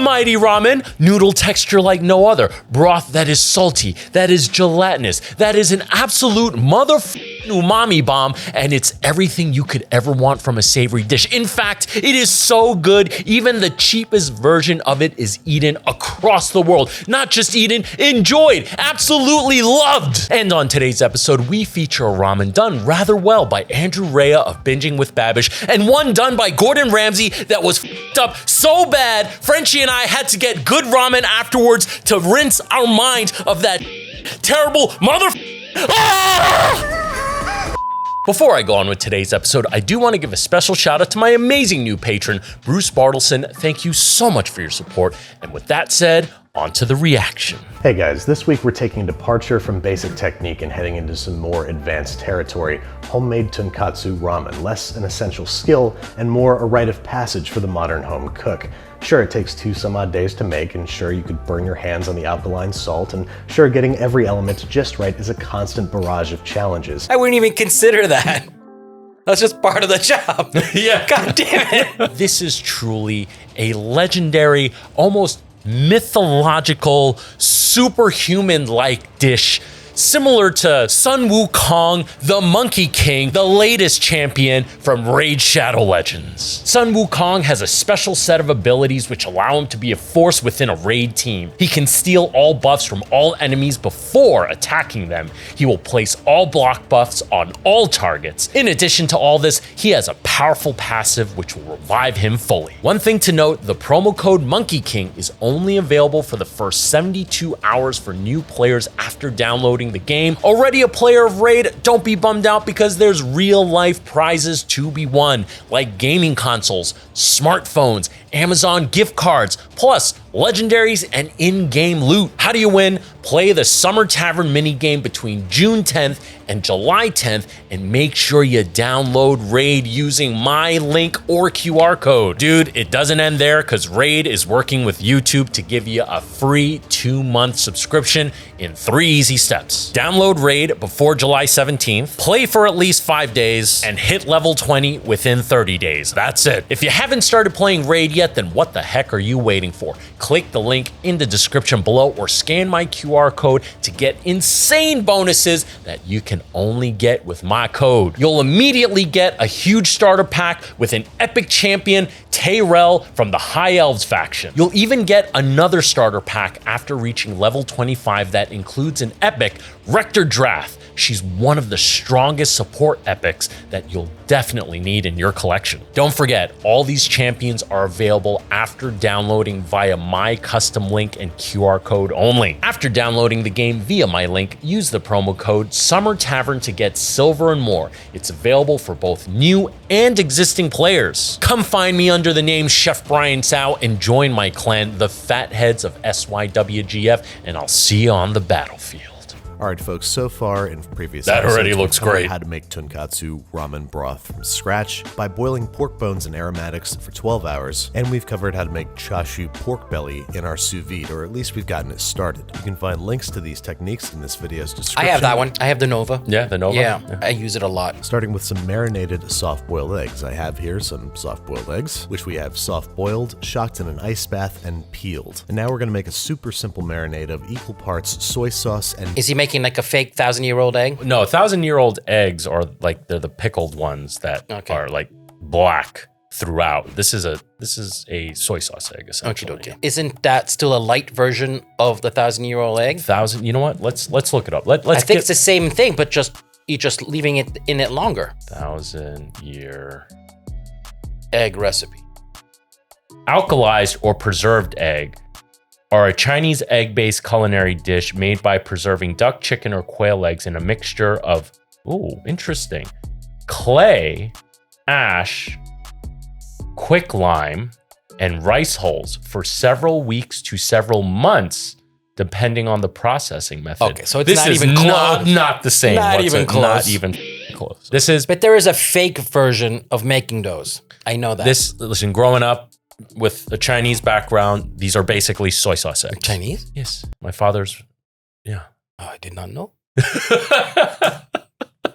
mighty ramen, noodle texture like no other, broth that is salty, that is gelatinous, that is an absolute umami bomb, and it's everything you could ever want from a savory dish. In fact, it is so good, even the cheapest version of it is eaten across the world. Not just eaten, enjoyed, absolutely loved. And on today's episode, we feature a ramen done rather well by Andrew Rea of Binging with Babish, and one done by Gordon Ramsay that was f***ed up so bad, Frenchy and I had to get good ramen afterwards to rinse our mind of that terrible Before I go on with today's episode, I do want to give a special shout out to my amazing new patron, Bruce Bartleson. Thank you so much for your support. And with that said, on to the reaction. Hey guys, this week we're taking a departure from basic technique and heading into some more advanced territory. Homemade tonkatsu ramen, less an essential skill and more a rite of passage for the modern home cook. Sure, it takes 2 some odd days to make, and sure, you could burn your hands on the alkaline salt, and sure, getting every element just right is a constant barrage of challenges. I wouldn't even consider that. That's just part of the job. Yeah. God damn it. This is truly a legendary, almost mythological, superhuman-like dish, similar to Sun Wukong, the Monkey King, the latest champion from Raid Shadow Legends. Sun Wukong has a special set of abilities which allow him to be a force within a raid team. He can steal all buffs from all enemies before attacking them. He will place all block buffs on all targets. In addition to all this, he has a powerful passive which will revive him fully. One thing to note, the promo code Monkey King is only available for the first 72 hours for new players after downloading the game. Already a player of Raid, don't be bummed out because there's real life prizes to be won, like gaming consoles, smartphones, Amazon gift cards, plus legendaries and in-game loot. How do you win? Play the Summer Tavern minigame between June 10th and July 10th, and make sure you download Raid using my link or QR code. Dude, it doesn't end there because Raid is working with YouTube to give you a free 2-month subscription in 3 easy steps. Download Raid before July 17th, play for at least 5 days, and hit level 20 within 30 days. That's it. If you haven't started playing Raid yet, then what the heck are you waiting for? Click the link in the description below or scan my QR code to get insane bonuses that you can only get with my code. You'll immediately get a huge starter pack with an epic champion, Tyrell from the High Elves faction. You'll even get another starter pack after reaching level 25 that includes an epic, Rector Drath. She's one of the strongest support epics that you'll definitely need in your collection. Don't forget, all these champions are available after downloading via my custom link and QR code only. After downloading the game via my link, use the promo code Summer Tavern to get silver and more. It's available for both new and existing players. Come find me under the name Chef Brian Tsao and join my clan, the Fatheads of SYWGF, and I'll see you on the battlefield. All right, folks, so far in previous That episodes, already looks we've covered great. how to make tonkatsu ramen broth from scratch by boiling pork bones and aromatics for 12 hours, and we've covered how to make chashu pork belly in our sous vide, or at least we've gotten it started. You can find links to these techniques in this video's description. I have that one. I have the Nova. Yeah, the Nova? Yeah, I use it a lot. Starting with some marinated soft-boiled eggs. I have here some soft-boiled eggs, which we have soft-boiled, shocked in an ice bath, and peeled. And now we're going to make a super simple marinade of equal parts soy sauce and... Is he making like a fake 1,000-year-old egg? No, 1,000-year-old eggs are like they're the pickled ones that are like black throughout. This is a soy sauce egg essentially. Okay. Isn't that still a light version of the 1,000-year-old egg? 1,000. You know what? Let's look it up. Let's I think it's the same thing, but you're just leaving it in it longer. 1,000-year Egg recipe. alkalized or preserved egg are a Chinese egg-based culinary dish made by preserving duck, chicken, or quail eggs in a mixture of, interesting, clay, ash, quicklime, and rice hulls for several weeks to several months, depending on the processing method. Okay, so it's not even close. Not the same. Not even close. Not even close. This is. But there is a fake version of making those. I know that. Listen, growing up with a Chinese background, these are basically soy sauce eggs. Chinese? Yes. My father's, yeah. Oh, I did not know.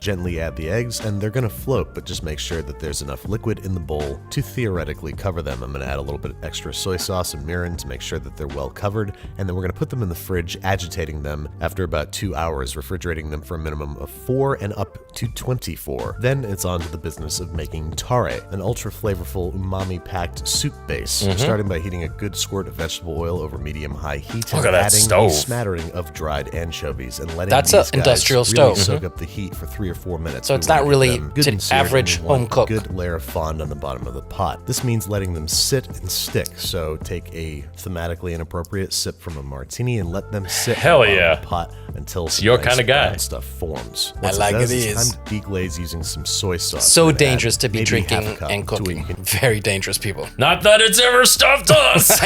gently add the eggs, and they're gonna float, but just make sure that there's enough liquid in the bowl to theoretically cover them. I'm gonna add a little bit of extra soy sauce and mirin to make sure that they're well covered, and then we're gonna put them in the fridge, agitating them after about 2 hours, refrigerating them for a minimum of 4 and up to 24. Then it's on to the business of making tare, an ultra flavorful umami-packed soup base. Starting by heating a good squirt of vegetable oil over medium-high heat, Look and at that adding stove. a smattering of dried anchovies and letting That's these an industrial guys really stove. soak up the heat for 3 or 4 minutes. So We it's wanna not get really them good an and seared, and average we want home cook. a good layer of fond on the bottom of the pot. This means letting them sit and stick. So take a thematically inappropriate sip from a martini and let them sit Hell on the yeah. bottom of the pot until It's some your nice kinda guy. brown stuff forms. I Once like does, it it's is. time to deglaze using some soy sauce. So We're gonna add dangerous to be maybe half a drinking cup and to what you cooking. can- Very dangerous, people. Not that it's ever stuffed us.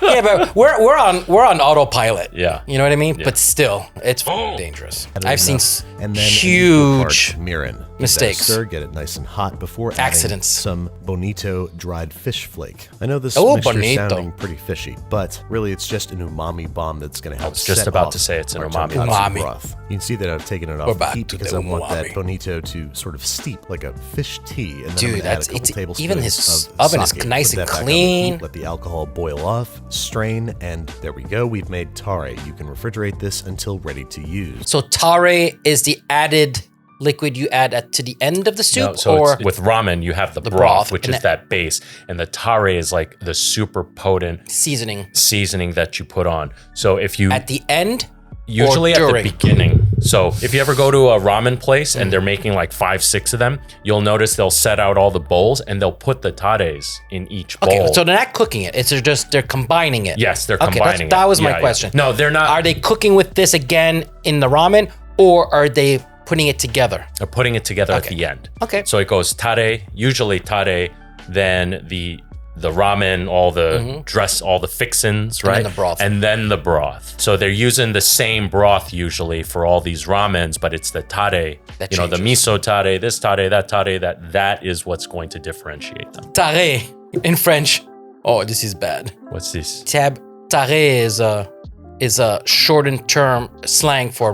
Yeah, but we're on autopilot. Yeah. You know what I mean? But still, it's dangerous. I've seen and then an equal part huge of mirin. Give that a mistakes. Stir, get it nice and hot before adding Accidents. some bonito dried fish flake. I know this Oh, mixture's bonito. sounding pretty fishy, but really it's just an umami bomb that's going to help. was just set about off to say it's an our umami. tonkatsu Umami. broth. You can see that I've taken it We're off the back heat to because the I want that umami. bonito to sort of steep like a fish tea. And then Dude, I'm gonna add a that's- couple it's- tablespoons even his of oven is sake. nice Put and that back on the clean. heat, let the alcohol boil off, strain, and there we go. We've made tare. You can refrigerate this until ready to use. So tare is the added liquid you add to the end of the soup, No, so or it's, with ramen, you have the broth, broth, which and is that base, and the tare is like the super potent seasoning seasoning that you put on. So if you at the end, usually or at the during? beginning. So if you ever go to a ramen place and they're making like 5, 6 of them, you'll notice they'll set out all the bowls and they'll put the tares in each bowl. Okay, so they're not cooking it. It's just they're combining it. Yes, they're Okay, combining it. that was my Yeah, yeah. question. No, they're not. Are they cooking with this again in the ramen, or are they putting it together? They're putting it together at Okay. the end. Okay. So it goes tare, usually tare, then the ramen, all the dress, all the fixins, right? then the broth. And then the broth. So they're using the same broth usually for all these ramens, but it's the tare, That the changes. miso tare, this tare, that is what's going to differentiate them. Tare in French. Oh, this is bad. What's this? Tare is a shortened term slang for.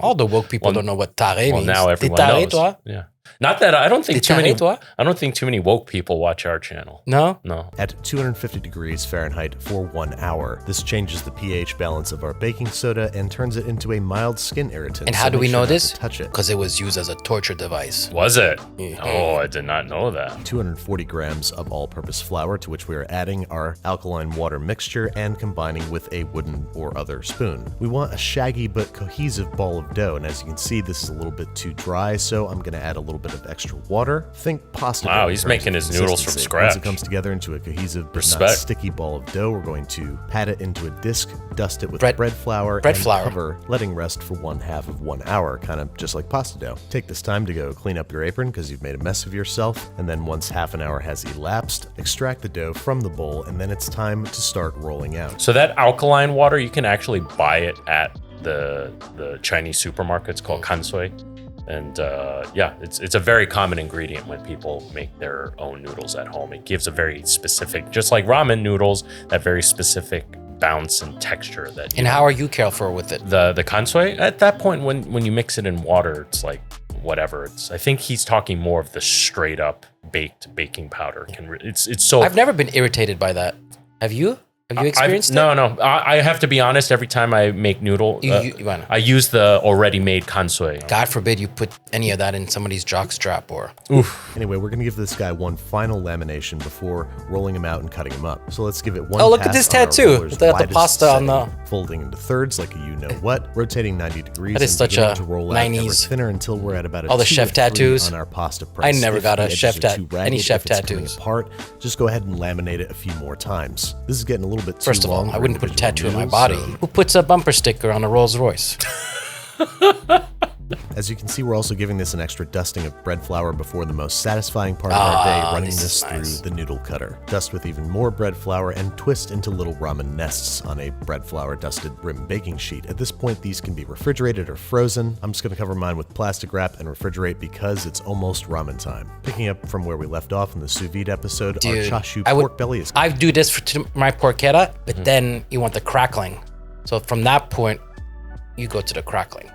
All the woke people don't know what tare Well, means. now everyone T'es taré, knows. toi? Yeah. Not that I don't think T'es too many. taré, toi? I don't think too many woke people watch our channel. No? No. At 250 degrees Fahrenheit for 1 hour. This changes the pH balance of our baking soda and turns it into a mild skin irritant. And so how do make we sure know not to this? Touch it. Because it was used as a torture device. Was it? Mhm. Oh, I did not know that. 240 grams of all-purpose flour, to which we are adding our alkaline water mixture and combining with a wooden or other spoon. We want a shaggy but cohesive ball of dough, and as you can see, this is a little bit too dry, so I'm going to add a little bit of extra water. Think pasta. Wow, dough in he's terms making of his noodles from consistency. scratch. Once it comes together into a cohesive but not Respect. sticky ball of dough, we're going to pat it into a disc, dust it with Bread- bread flour, bread and flour. cover, letting rest for 1/2 of 1 hour, kind of just like pasta dough. Take this time to go clean up your apron because you've made a mess of yourself, and then once half an hour has elapsed, extract the dough from the bowl, and then it's time to start rolling out. So that alkaline water, you can actually buy it at the Chinese supermarkets called kansoi. And yeah, it's a very common ingredient when people make their own noodles at home. It gives a very specific, just like ramen noodles, that very specific bounce and texture that. And how are you careful with it? The kansoi, at that point when you mix it in water, it's like whatever. I think he's talking more of the straight up baked baking powder. It's so. I've never been irritated by that. Have you? Have you experienced it? No. I have to be honest. Every time I make noodle, You- I use the already made kansoi. God forbid you put any of that in somebody's jockstrap or. Anyway, we're gonna give this guy one final lamination before rolling him out and cutting him up. So let's give it one. Oh, look at pass this on our tattoo. roller's They got the widest pasta on the- setting, folding into thirds like a you-know-what, rotating 90 degrees. That is and such beginning a to roll out 90s. ever thinner until we're at about a All the 2 chef to 3 tattoos. on our pasta press. I never If got the a edges chef are tat- too any ragged, chef if it's coming tattoos. apart, just go ahead and laminate it a few more times. This is getting a little bit too First of all, long I for wouldn't put a individual tattoo on my noodles, body. so- Who puts a bumper sticker on a Rolls Royce? As you can see, we're also giving this an extra dusting of bread flour before the most satisfying part of our day, running this this is nice. through the noodle cutter. Dust with even more bread flour and twist into little ramen nests on a bread flour dusted rim baking sheet. At this point, these can be refrigerated or frozen. I'm just going to cover mine with plastic wrap and refrigerate because it's almost ramen time. Picking up from where we left off in the sous vide episode, our Dude, chashu I would- pork belly is I do this to my porchetta, but then you want the crackling. So from that point, you go to the crackling.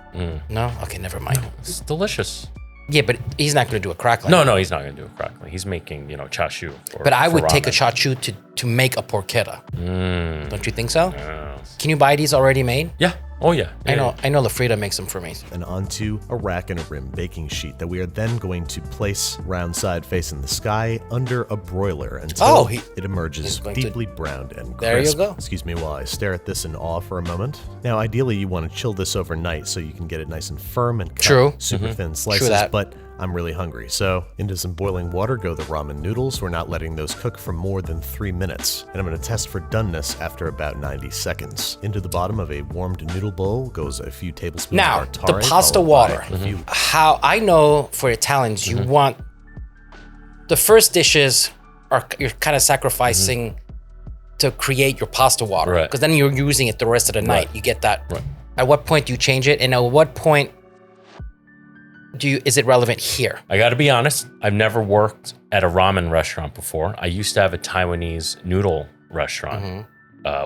No? Okay, never mind. It's delicious. Yeah, but he's not going to do a crackling. No, he's not going to do a crackling. He's making, char siu. But I would take a ramen. char siu to make a porchetta. Don't you think so? Yes. Can you buy these already made? Yeah. Oh, yeah. I know Lafrida makes them for me. And onto a rack and a rim baking sheet that we are then going to place round side facing the sky under a broiler until it emerges deeply browned and crisp. There you go. Excuse me while I stare at this in awe for a moment. Now, ideally, you want to chill this overnight so you can get it nice and firm and cut super thin slices, but I'm really hungry. So into some boiling water go the ramen noodles. We're not letting those cook for more than 3 minutes. And I'm going to test for doneness after about 90 seconds. Into the bottom of a warmed noodle bowl goes a few tablespoons Now, of the tartare, pasta followed water. by a few- How I know for Italians, you want the first dishes are you're kind of sacrificing to create your pasta water, Right. because then you're using it the rest of the night. Right. You get that. Right. At what point do you change it, and at what point is it relevant here? I got to be honest. I've never worked at a ramen restaurant before. I used to have a Taiwanese noodle restaurant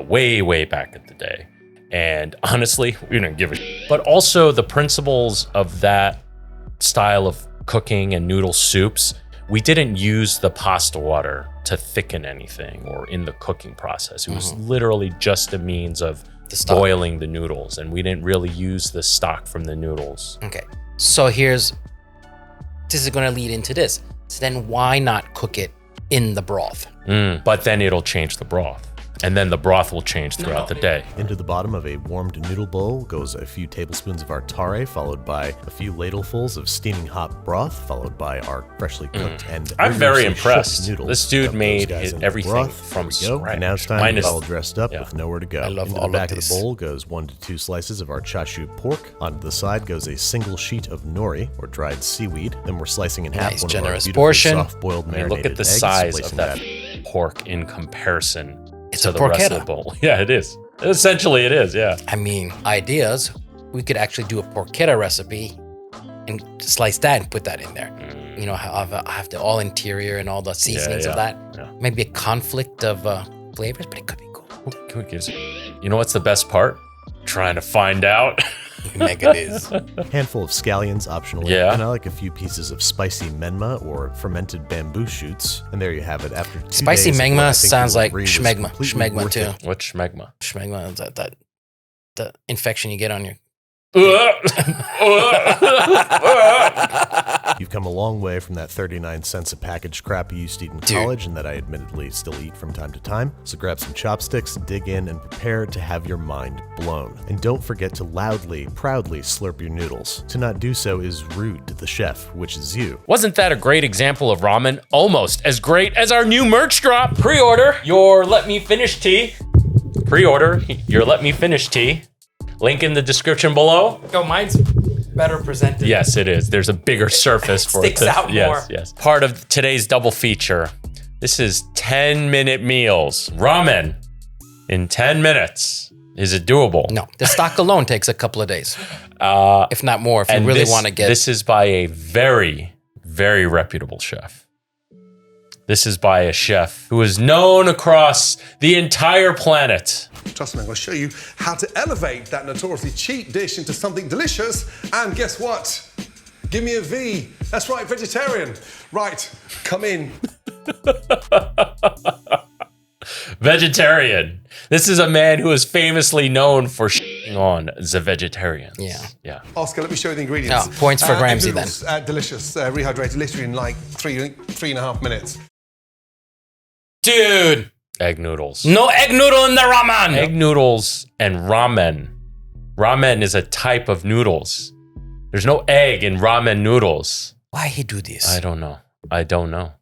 way back in the day. And honestly, we didn't give a shit. But also the principles of that style of cooking and noodle soups, we didn't use the pasta water to thicken anything or in the cooking process. It was literally just a means of stock. boiling the noodles. And we didn't really use the stock from the noodles. Okay, so this is going to lead into this. So then why not cook it in the broth? But then it'll change the broth. And then the broth will change throughout the day. Into the bottom of a warmed noodle bowl goes a few tablespoons of our tartare, followed by a few ladlefuls of steaming hot broth, followed by our freshly cooked and I'm very rigorously impressed. shook noodles. This dude Dump those mate guys hit into the everything broth. from There we go. scratch. And now it's time to Minus- get all dressed up yeah. with nowhere to go. I love Into all the of back of this. the bowl goes 1 to 2 slices of our char siu pork. Onto the side goes a single sheet of nori, or dried seaweed. Then we're slicing in half Nice, one generous of our beautifully portion. soft-boiled I mean, marinated look at the eggs, size placing of that pork in comparison to the rest of the bowl. Yeah, it is. Essentially, it is. Yeah. I mean, ideas. We could actually do a porchetta recipe and slice that and put that in there. You know, have the all interior and all the seasonings of that. Yeah. Maybe a conflict of flavors, but it could be cool. Who gives a- You know what's the best part? Trying to find out. Mega it is. Handful of scallions, optionally. Yeah. And I like a few pieces of spicy menma or fermented bamboo shoots. And there you have it. After 2 Spicy days of menma what I think sounds you'll like agree was schmegma. completely Schmegma worth too. it. What's schmegma? Schmegma is that the infection you get on your. You've come a long way from that 39 cents a package crap you used to eat in college and that I admittedly still eat from time to time. So grab some chopsticks, dig in, and prepare to have your mind blown. And don't forget to loudly, proudly slurp your noodles. To not do so is rude to the chef, which is you. Wasn't that a great example of ramen? Almost as great as our new merch drop. Pre-order your Let Me Finish tea. Pre-order your Let Me Finish tea. Link in the description below. Oh, mine's better presented. Yes, it is. There's a bigger surface for it. Sticks out yes, more. Yes. Part of today's double feature. This is 10-minute meals. Ramen in 10 minutes. Is it doable? No, the stock alone takes a couple of days, if not more. If you really want to get This is by a very, very reputable chef. This is by a chef who is known across the entire planet. Trust me, I'm going to show you how to elevate that notoriously cheap dish into something delicious. And guess what? Give me a V. That's right, vegetarian. Right, come in. Vegetarian. This is a man who is famously known for shitting on the vegetarians. Yeah. Yeah. Oscar, let me show you the ingredients. Oh, points for Ramsay then. noodles, delicious, rehydrated literally in like three and a half minutes. dude. Egg noodles. No egg noodle in the ramen. Egg noodles and ramen. Ramen is a type of noodles. There's no egg in ramen noodles. Why he do this? I don't know.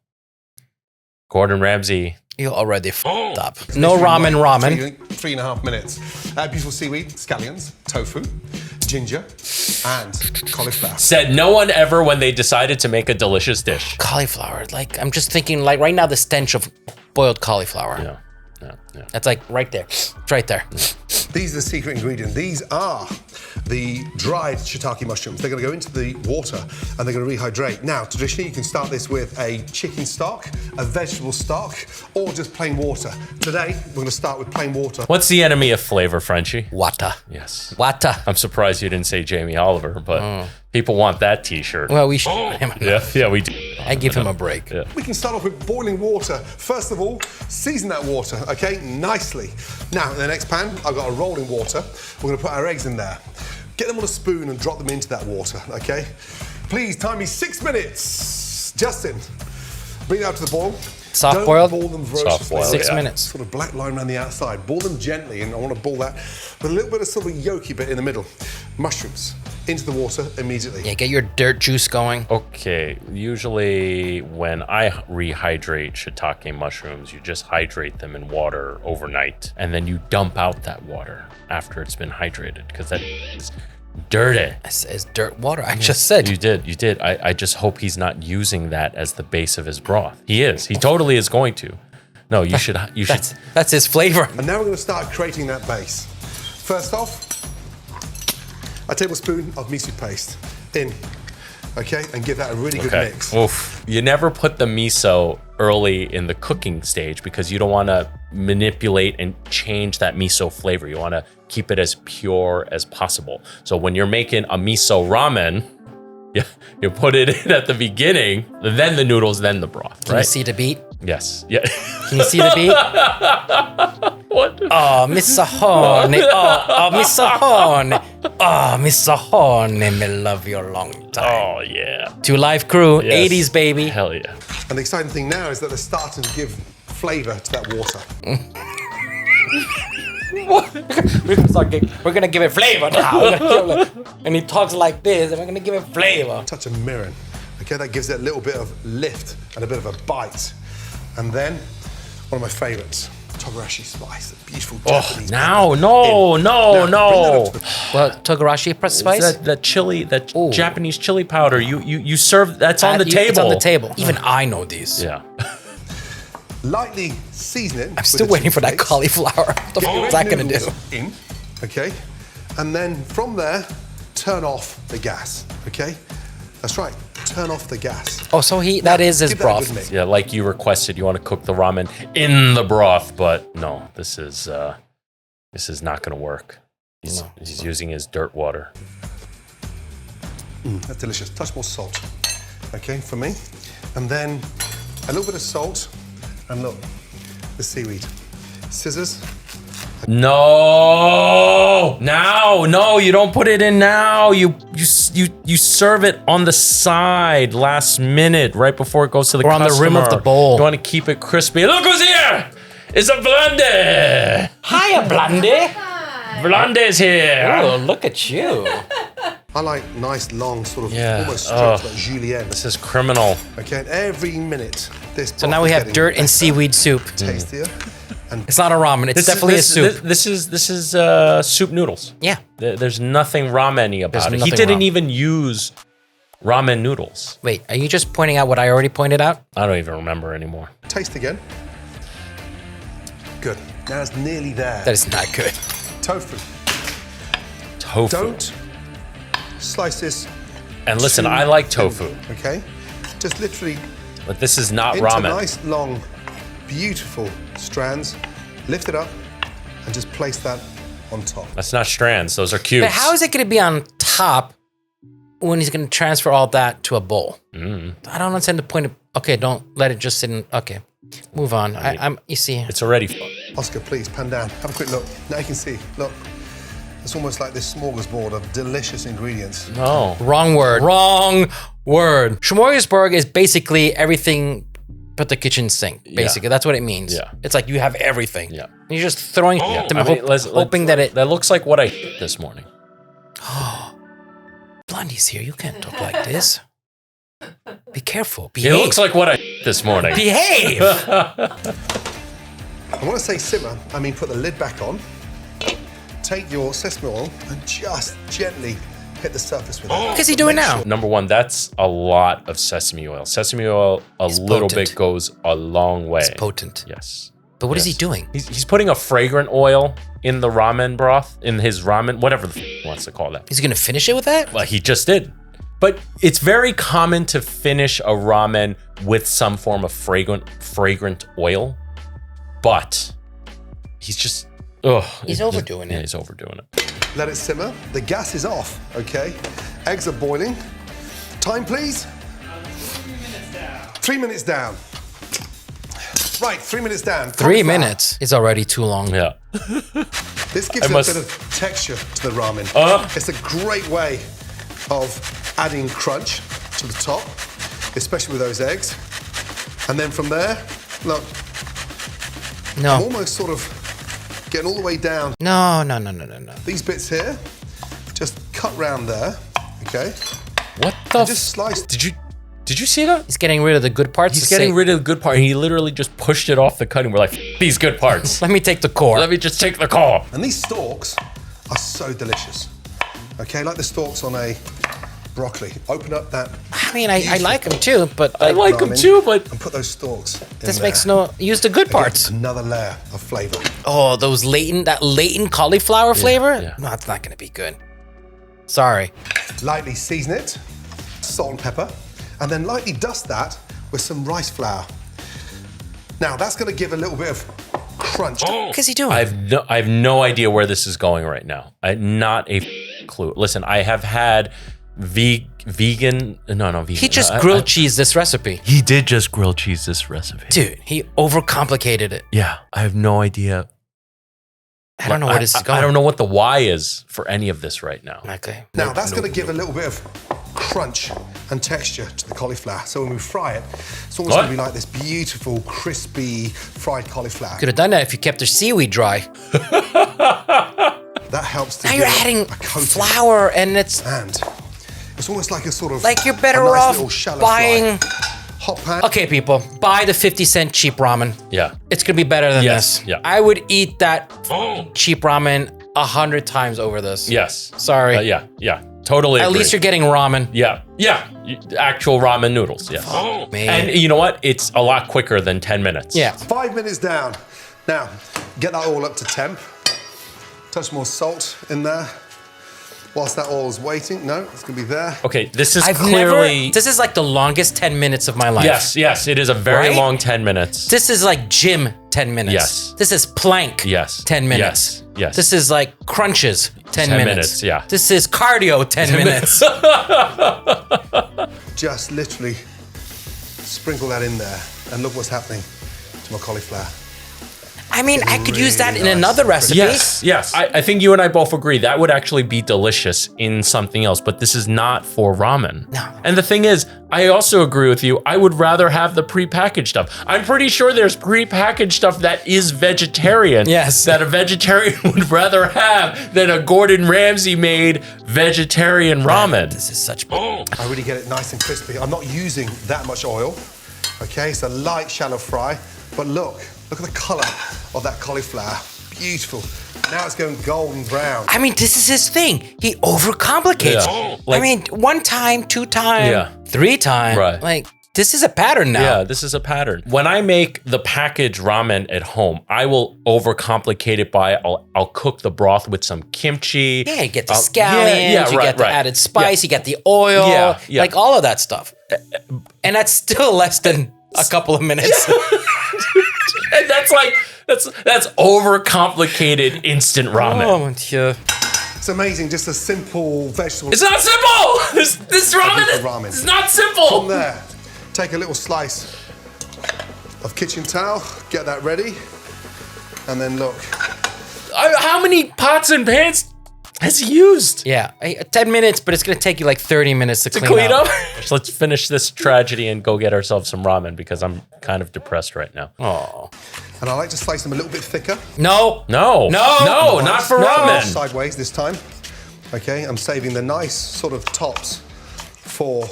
Gordon Ramsay. You already f***ed up. No ramen. 3.5 minutes. Beautiful seaweed, scallions, tofu, ginger, and cauliflower. Said no one ever when they decided to make a delicious dish. Cauliflower. Like, I'm just thinking, like, right now, the stench of boiled cauliflower. Yeah. That's like right there. It's right there. These are the secret ingredient. These are the dried shiitake mushrooms. They're going to go into the water and they're going to rehydrate. Now, traditionally, you can start this with a chicken stock, a vegetable stock, or just plain water. Today, we're going to start with plain water. What's the enemy of flavor, Frenchie? Wata. Yes. Wata. I'm surprised you didn't say Jamie Oliver, but people want that T-shirt. Well, we should. Yeah, we do. I give him a break. Yeah. We can start off with boiling water. First of all, season that water, okay, nicely. Now, in the next pan, I've got a rolling water. We're going to put our eggs in there. Get them on a spoon and drop them into that water, okay? Please time me 6 minutes. Justin, bring it up to the boil. Soft boiled? Don't boil them ferociously. Soft boiled, 6 yeah. minutes. Sort of black line around the outside. Boil them gently, and I want to boil that with a little bit of sort of yolky bit in the middle. Mushrooms into the water immediately. Yeah, get your dirt juice going. Okay, usually when I rehydrate shiitake mushrooms, you just hydrate them in water overnight, and then you dump out that water after it's been hydrated, because that is dirty. It's dirt water. I just said. You did. I just hope he's not using that as the base of his broth. He is. He totally is going to. No, you should. That's his flavor. And now we're going to start creating that base. First off, a tablespoon of miso paste in, okay, and give that a really good mix. Oof. You never put the miso early in the cooking stage because you don't want to manipulate and change that miso flavor. You want to keep it as pure as possible. So when you're making a miso ramen, you put it in at the beginning, then the noodles, then the broth, Can right? you see the beat? Yes. Yeah. Can you see the beat? What? Oh, Miss Sahone. Oh, Miss Sahone. Oh, Miss Sahone. Me love you a long time. Oh, yeah. 2 Live Crew, Yes. 80s baby. Hell yeah. And the exciting thing now is that they're starting to give flavour to that water. We're gonna give it flavor now. And he talks like this, and we're gonna give it flavor. Touch of mirin, okay, that gives it a little bit of lift and a bit of a bite. And then, one of my favourites, togarashi spice, a beautiful Japanese Now, pepper. no, In. no, Now, bring that no. up to the- What, Togarashi press spice? That chili, that Ooh. Japanese chili powder. You serve. That's on the table. It's on the table. Even I know these. Yeah. Lightly season it. I'm still waiting for that cauliflower. What the fuck is that gonna do? In, okay, and then from there, turn off the gas. Okay, that's right. Turn off the gas. Oh, so that is his Give that a good broth. mix. Yeah, like you requested, you want to cook the ramen in the broth, but no, this is not going to work. He's using his dirt water. That's delicious. Touch more salt. Okay, for me, and then a little bit of salt, and look, the seaweed. Scissors. No, you don't put it in now. You serve it on the side, last minute, right before it goes to the Or on customer. the rim of the bowl. You want to keep it crispy. Look who's here! It's a blondie. Hiya, Blondie. Blondie's here. Oh, look at you. I like nice, long, sort of Yeah. almost strips like julienne. This is criminal. Okay, and every minute this. So now we have dirt and seaweed soup. Tastier. And It's not a ramen. It's definitely a soup. This is soup noodles. Yeah. There's nothing ramen-y about There's it. He nothing didn't ramen. even use ramen noodles. Wait, are you just pointing out what I already pointed out? I don't even remember anymore. taste again. Good. Now it's nearly there. That is not good. Tofu. Tofu. Don't slice this. And listen, too I like thin, tofu, Okay? Just literally but this is not into ramen. nice, long, beautiful strands. Lift it up and just place that on top. That's not strands. Those are cubes. But how is it going to be on top when he's going to transfer all that to a bowl? I don't understand the point of. Okay, don't let it just sit in. Okay, move on. I'm. You see, It's already. Oscar, please, pan down. Have a quick look. Now you can see. Look. It's almost like this smorgasbord of delicious ingredients. No. wrong word. Wrong word. Smorgasbord is basically everything but the kitchen sink. Basically, that's what it means. Yeah. It's like you have everything. Yeah. And you're just throwing them, I mean, hoping that it. That looks like what I ate this morning. Blondie's here. You can't talk like this. Be careful. It Behave. looks like what I ate this morning. Behave. I want to say simmer, I mean put the lid back on. Take your sesame oil and just gently hit the surface with it. What is he doing now? Number one, that's a lot of sesame oil. Sesame oil, a little potent. bit goes a long way. It's potent. Yes. But what is he doing? He's putting a fragrant oil in the ramen broth, in his ramen, whatever the he wants to call that. He's gonna finish it with that? Well, he just did. But it's very common to finish a ramen with some form of fragrant oil. But he's just, He's overdoing it. Yeah, he's overdoing it. Let it simmer. The gas is off, okay? Eggs are boiling. Time, please. 3 minutes down. Right, 3 minutes down. 3 minutes is already too long. Yeah. This gives it a bit of texture to the ramen. It's a great way of adding crunch to the top, especially with those eggs. And then from there, look, I'm No. almost sort of getting all the way down. No. These bits here, just cut round there, okay? What the? Just slice. Did you see that? He's getting rid of the good parts. He's getting rid of the good part. He literally just pushed it off the cutting. We're like, these good parts. Let me take the core. Let me just take the core. And these stalks are so delicious. Okay, like the stalks on a broccoli. Open up that. I mean, I like them too, but I like them ramen too, but and put those stalks. this in makes there. no. Use the good parts. Another layer of flavor. Oh, that latent cauliflower flavor? yeah. No, it's not gonna be good. Sorry. Lightly season it, salt and pepper, and then lightly dust that with some rice flour. Now that's going to give a little bit of crunch. What is he doing? I have no idea where this is going right now. Not a clue. Listen, I have had vegan. He just grilled cheese this recipe. He did just grill cheese this recipe. Dude, he overcomplicated it. Yeah, I have no idea. I don't know where this is going. I don't know what the why is for any of this right now. Okay. Now that's going to give a little bit of crunch and texture to the cauliflower. So when we fry it, it's almost going to be like this beautiful, crispy fried cauliflower. Could have done that if you kept the seaweed dry. That helps to Now give you're it adding a coating. flour and it's And it's almost like a sort of like you're better a nice off little shallow buying. fry. Hot pan. Okay, people, buy the 50-cent cheap ramen. Yeah. It's gonna be better than Yes, this. yeah. I would eat that cheap ramen 100 times over this. Yes. Sorry. Yeah. Totally. At agree. least you're getting ramen. Yeah. Actual ramen noodles. Yes. Man. And you know what? It's a lot quicker than 10 minutes. Yeah. 5 minutes down. Now, get that all up to temp. Touch more salt in there. Whilst that oil's waiting. No, it's gonna be there. Okay. This is I've clearly. this is like the longest 10 minutes of my life. Yes. It is a very Right? long 10 minutes. This is like gym 10 minutes. Yes. This is plank. Yes. 10 minutes. Yes. This is like crunches 10 minutes. minutes, yeah. This is cardio 10 minutes. Just literally sprinkle that in there, and look what's happening to my cauliflower. I mean, I could use that Really in nice. another recipe. Yes. I think you and I both agree that would actually be delicious in something else, but this is not for ramen. No. And the thing is, I also agree with you. I would rather have the prepackaged stuff. I'm pretty sure there's prepackaged stuff that is vegetarian. Yes. That a vegetarian would rather have than a Gordon Ramsay made vegetarian ramen. This is such. I really get it nice and crispy. I'm not using that much oil. Okay, it's a light, shallow fry. But look at the color of that cauliflower. Beautiful. Now it's going golden brown. I mean, this is his thing. He overcomplicates. Yeah. I mean, 1 time, 2 time, Yeah. 3 time. Right. Like, this is a pattern now. Yeah, this is a pattern. When I make the packaged ramen at home, I will overcomplicate it by I'll cook the broth with some kimchi. Yeah, you get the scallions, you right, get the right. added spice, you get the oil, Yeah. like all of that stuff. And that's still less than a couple of minutes. And that's overcomplicated instant ramen. Oh, mon Dieu. It's amazing, just a simple vegetable. It's not simple. This ramen is not From simple. there, take a little slice of kitchen towel, get that ready, and then look. How many pots and pans has he used Yeah, 10 minutes, but it's going to take you like 30 minutes to to clean clean up. up? Let's finish this tragedy and go get ourselves some ramen because I'm kind of depressed right now. Oh. And I like to slice them a little bit thicker. No. No, not for ramen. Sideways this time. Okay, I'm saving the nice sort of tops for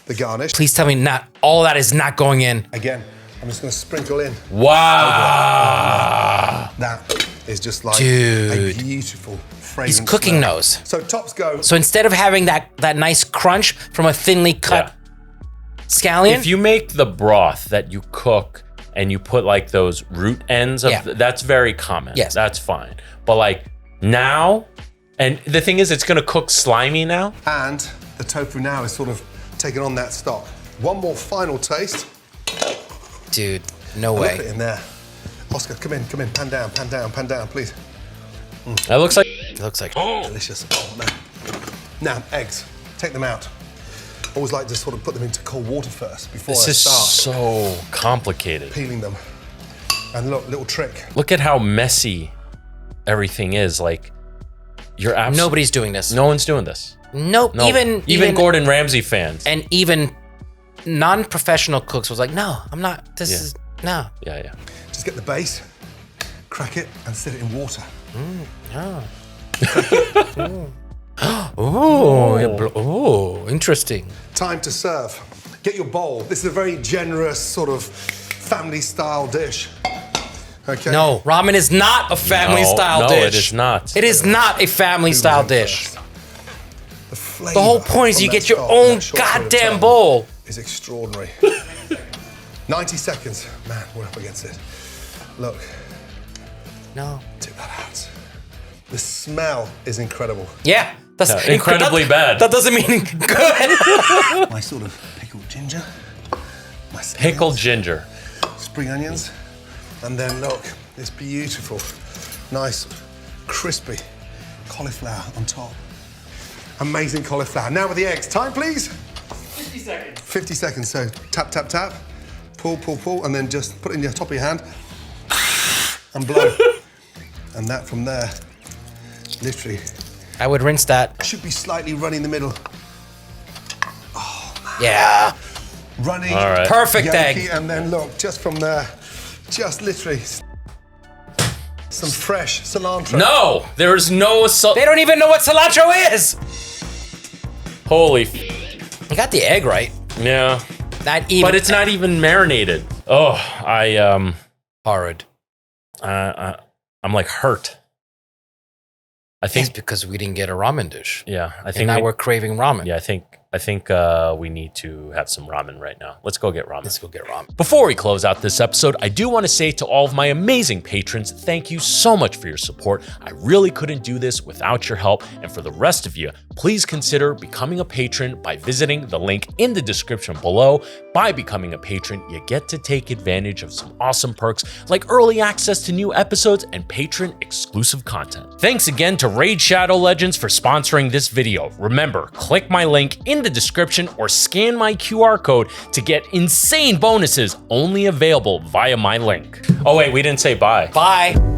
the garnish. Please tell me not all that is not going in. Again, I'm just going to sprinkle in. Wow. That is just like Dude. a beautiful fragrance. He's cooking smell. those. So tops go. So instead of having that nice crunch from a thinly cut scallion, If you make the broth that you cook and you put like those root ends of that's very common. Yes. That's fine. But like now, and the thing is, it's gonna cook slimy now. And the tofu now is sort of taking on that stock. One more final taste. Dude, no Look way. it in there. Oscar, come in, pan down, please. That looks like It looks like Delicious. Oh, man. Now, eggs. Take them out. Always like to sort of put them into cold water first before this I is start so complicated. peeling them. And look, little trick. Look at how messy everything is. Like you're absolutely nobody's doing this. No one's doing this. Nope. No. Even Gordon Ramsay fans. And even non-professional cooks was like, no, I'm not. This is no. Yeah. Just get the base, crack it, and sit it in water. Oh, interesting. Time to serve. Get your bowl. This is a very generous sort of family-style dish. Okay. No, ramen is not a family-style dish. No, it is not. It is not a family-style dish. The flavor The whole point is from you that get your stock in own that short period of goddamn time bowl. is extraordinary. 90 seconds. Man, we're up against it. Look, No. tip that out. The smell is incredible. Yeah, that's incredibly bad. That doesn't mean good. My sort of pickled ginger. My Pickled scallions, ginger. spring onions. And then look, this beautiful, nice, crispy cauliflower on top. Amazing cauliflower. Now with the eggs. Time, please. 50 seconds. 50 seconds. So tap, tap, tap. Pull, and then just put it in your top of your hand and blow. And that from there, literally, I would rinse that. should be slightly runny in the middle. Yeah. Runny, All right. Perfect yolky, egg. and then look, just from there, just literally some fresh cilantro. No, there's no They don't even know what cilantro is. Holy. You got the egg right. Yeah. Not even. But it's not even marinated. Oh, horrid. I'm like hurt. I It's think. because we didn't get a ramen dish. Yeah, I And think. now we're craving ramen. Yeah, I think we need to have some ramen right now. Let's go get ramen. Let's go get ramen. Before we close out this episode, I do want to say to all of my amazing patrons, thank you so much for your support. I really couldn't do this without your help. And for the rest of you, please consider becoming a patron by visiting the link in the description below. By becoming a patron, you get to take advantage of some awesome perks like early access to new episodes and patron exclusive content. Thanks again to Raid Shadow Legends for sponsoring this video. Remember, click my link in the description or scan my QR code to get insane bonuses only available via my link. Oh wait, we didn't say bye. Bye.